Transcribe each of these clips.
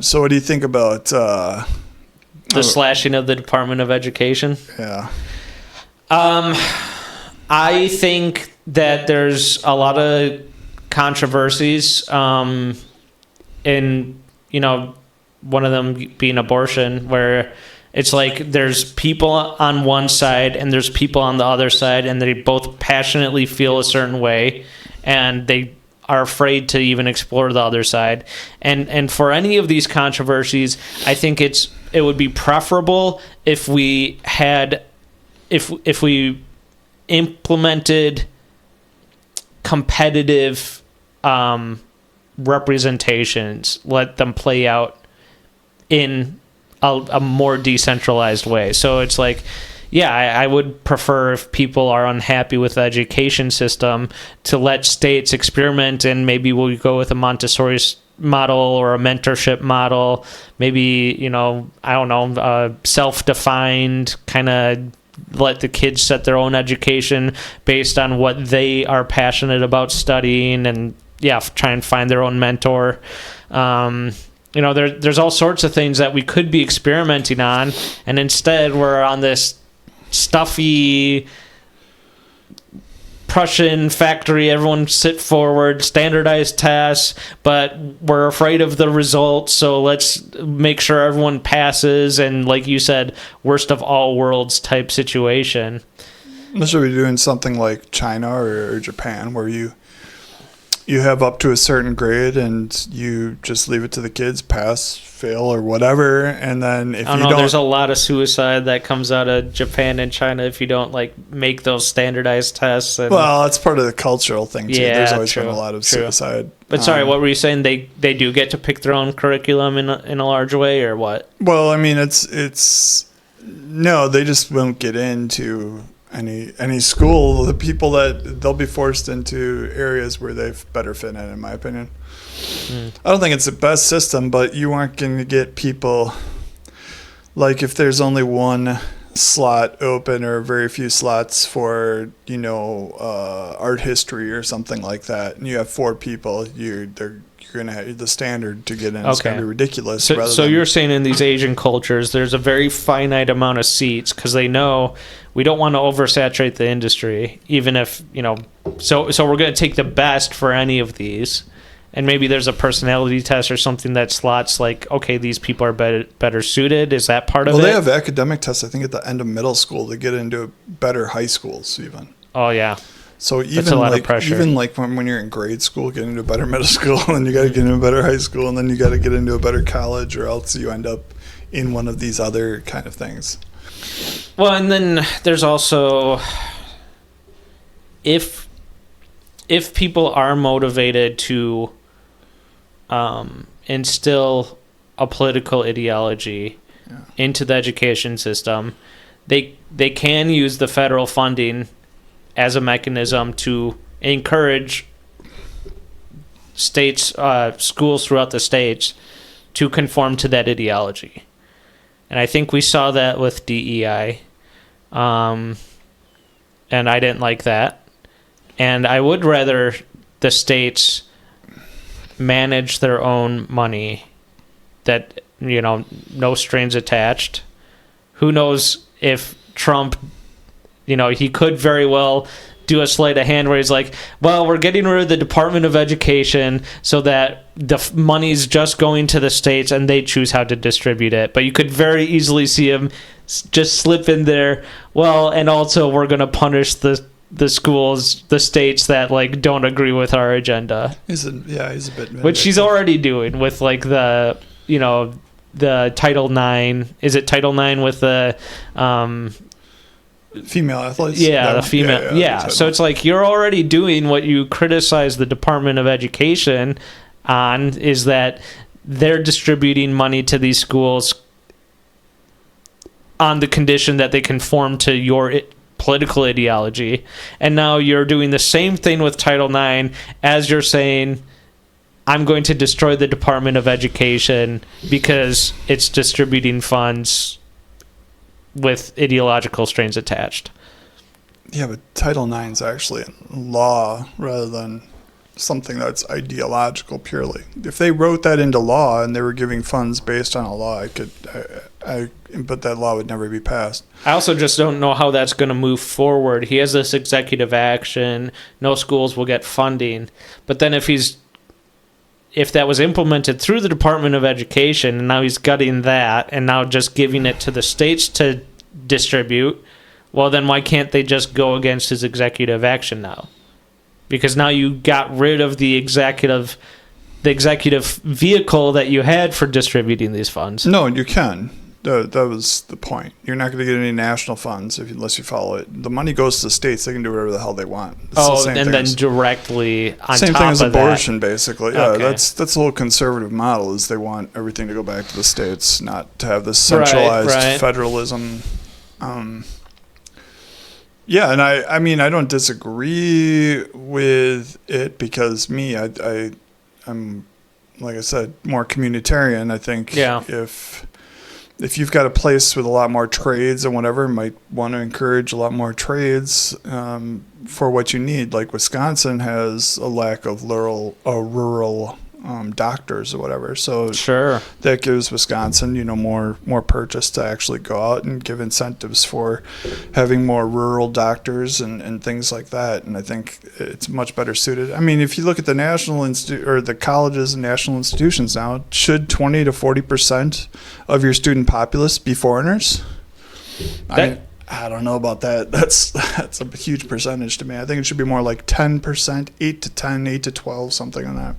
So what do you think about the slashing of the Department of Education? Yeah. I think that there's a lot of controversies in, one of them being abortion, where it's like there's people on one side and there's people on the other side, and they both passionately feel a certain way, and they are afraid to even explore the other side. And for any of these controversies, I think it would be preferable if we implemented competitive representations, let them play out in a more decentralized way. So it's like, I would prefer, if people are unhappy with the education system, to let states experiment, and maybe we'll go with a Montessori model or a mentorship model, maybe, self-defined, kind of let the kids set their own education based on what they are passionate about studying, and try and find their own mentor. There's all sorts of things that we could be experimenting on, and instead we're on this stuffy Prussian factory, everyone sit forward, standardized tests, but we're afraid of the results, so let's make sure everyone passes, and like you said, worst of all worlds type situation. They should be doing something like China or Japan, where you have up to a certain grade and you just leave it to the kids, pass, fail, or whatever. And then if there's a lot of suicide that comes out of Japan and China if you don't make those standardized tests. Well, it's part of the cultural thing too. Yeah, there's always been a lot of suicide. But sorry, what were you saying? They do get to pick their own curriculum in a large way, or what? Well, I mean, no, they just won't get into any school. The people they'll be forced into areas where they've better fit in my opinion. I don't think it's the best system, but you aren't going to get people, like if there's only one slot open or very few slots for art history or something like that, and you have 4 people, you're going to have the standard to get in. It's going to be ridiculous. So you're saying in these Asian cultures, there's a very finite amount of seats because they know we don't want to oversaturate the industry, even if, so we're going to take the best for any of these. And maybe there's a personality test or something that slots okay, these people are better suited. Is that part of it? Well, they have academic tests, I think, at the end of middle school to get into better high schools even. Oh, yeah. So even that's a lot of pressure. Even when you're in grade school, get into a better middle school, and you got to get into a better high school, and then you got to get into a better college, or else you end up in one of these other kind of things. Well, and then there's also, if people are motivated to instill a political ideology into the education system, they can use the federal funding as a mechanism to encourage states, schools throughout the states to conform to that ideology. And I think we saw that with DEI. And I didn't like that. And I would rather the states manage their own money, that, no strings attached. Who knows if Trump, he could very well do a sleight of hand where he's like, well, we're getting rid of the Department of Education so that the money's just going to the states and they choose how to distribute it. But you could very easily see him just slip in there, well, and also we're going to punish the schools, the states that don't agree with our agenda. He's a bit, which he's already doing with the Title IX. Is it Title IX with the female athletes? Yeah, the female. Yeah. So it's you're already doing what you criticize the Department of Education on, is that they're distributing money to these schools on the condition that they conform to your political ideology. And now you're doing the same thing with Title IX, as you're saying, I'm going to destroy the Department of Education because it's distributing funds with ideological strings attached. Yeah, but Title IX is actually law rather than something that's ideological purely. If they wrote that into law and they were giving funds based on a law, but that law would never be passed. I also just don't know how that's going to move forward. He has this executive action, no schools will get funding, but then if that was implemented through the Department of Education, and now he's gutting that, and now just giving it to the states to distribute, well, then why can't they just go against his executive action now? Because now you got rid of the executive vehicle that you had for distributing these funds. No, you can. That was the point. You're not going to get any national funds unless you follow it. The money goes to the states. They can do whatever the hell they want. It's and then directly on same top thing as of abortion, that. basically. Yeah, Okay. that's the whole conservative model is they want everything to go back to the states, not to have this centralized federalism. Yeah, and I mean, I don't disagree with it because I'm, like I said, more communitarian. I think if you've got a place with a lot more trades and whatever, might want to encourage a lot more trades for what you need. Like Wisconsin has a lack of rural doctors or whatever. So Sure. that gives Wisconsin, more purchase to actually go out and give incentives for having more rural doctors and things like that. And I think it's much better suited. I mean, if you look at the national or the colleges and national institutions now, should 20 to 40% of your student populace be foreigners? I don't know about that. That's a huge percentage to me. I think it should be more like 10%, 8 to 10, 8 to 12, something on that.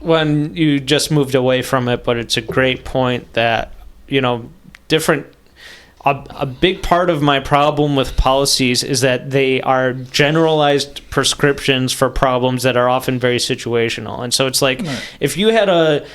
When you just moved away from it, but it's a great point that, a big part of my problem with policies is that they are generalized prescriptions for problems that are often very situational. And so it's like, if you had a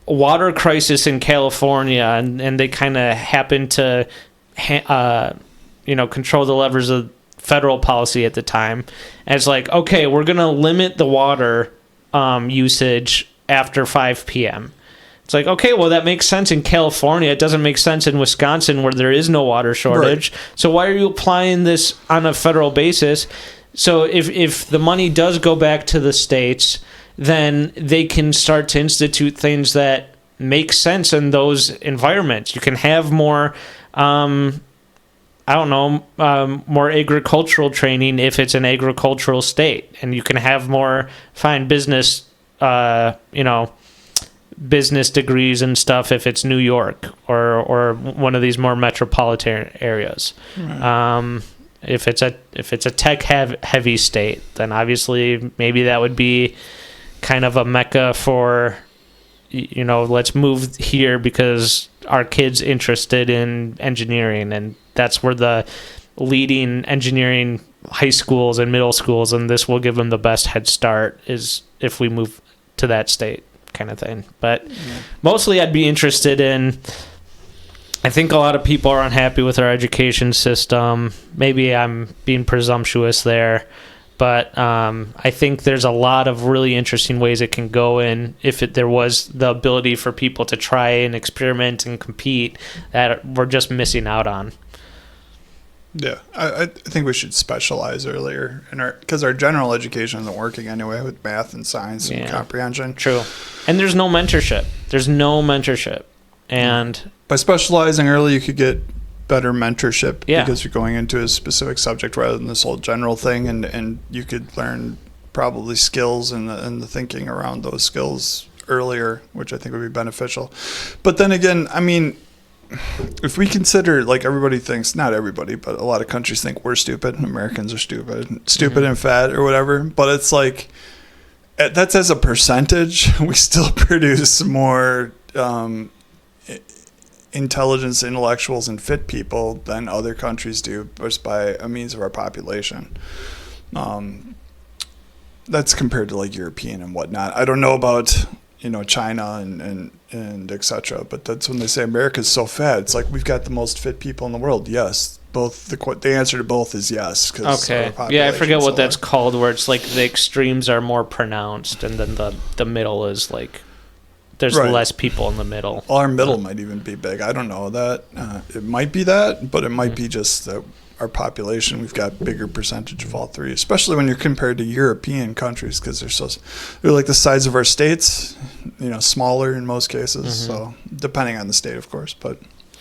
water crisis in California and they kind of happen to, control the levers of federal policy at the time, and it's like, okay, we're going to limit the water usage after 5 p.m. It's like, okay, well, that makes sense in California. It doesn't make sense in Wisconsin where there is no water shortage. Right. So why are you applying this on a federal basis? So if the money does go back to the states, then they can start to institute things that make sense in those environments. You can have more, more agricultural training if it's an agricultural state. And you can have more fine business business degrees and stuff if it's New York or one of these more metropolitan areas. Right. If it's a tech heavy state, then obviously maybe that would be kind of a mecca for, let's move here because our kid's interested in engineering, and that's where the leading engineering high schools and middle schools, and this will give them the best head start is if we move to that state kind of thing. But mostly I'd be interested in, I think a lot of people are unhappy with our education system. Maybe I'm being presumptuous there, but I think there's a lot of really interesting ways it can go in if there was the ability for people to try and experiment and compete that we're just missing out on. Yeah, I think we should specialize earlier because our general education isn't working anyway with math and science and comprehension. True, and there's no mentorship. And by specializing early, you could get better mentorship because you're going into a specific subject rather than this whole general thing, and you could learn probably skills and the thinking around those skills earlier, which I think would be beneficial. But then again, I mean, if we consider, like, everybody thinks, not everybody, but a lot of countries think we're stupid, Americans are stupid and fat or whatever, but it's like, that's as a percentage, we still produce more intelligence, intellectuals, and fit people than other countries do just by a means of our population. That's compared to, like, European and whatnot. I don't know about China and et cetera, but that's when they say America's so fat. It's like, we've got the most fit people in the world. Yes, both the answer to both is yes. Okay. Yeah, I forget what that's called, where it's like the extremes are more pronounced, and then the middle is like there's less people in the middle. Well, our middle might even be big. I don't know that. It might be that, but it might be just that our population, we've got bigger percentage of all three, especially when you're compared to European countries, because they're like the size of our states, smaller in most cases. So depending on the state, of course, but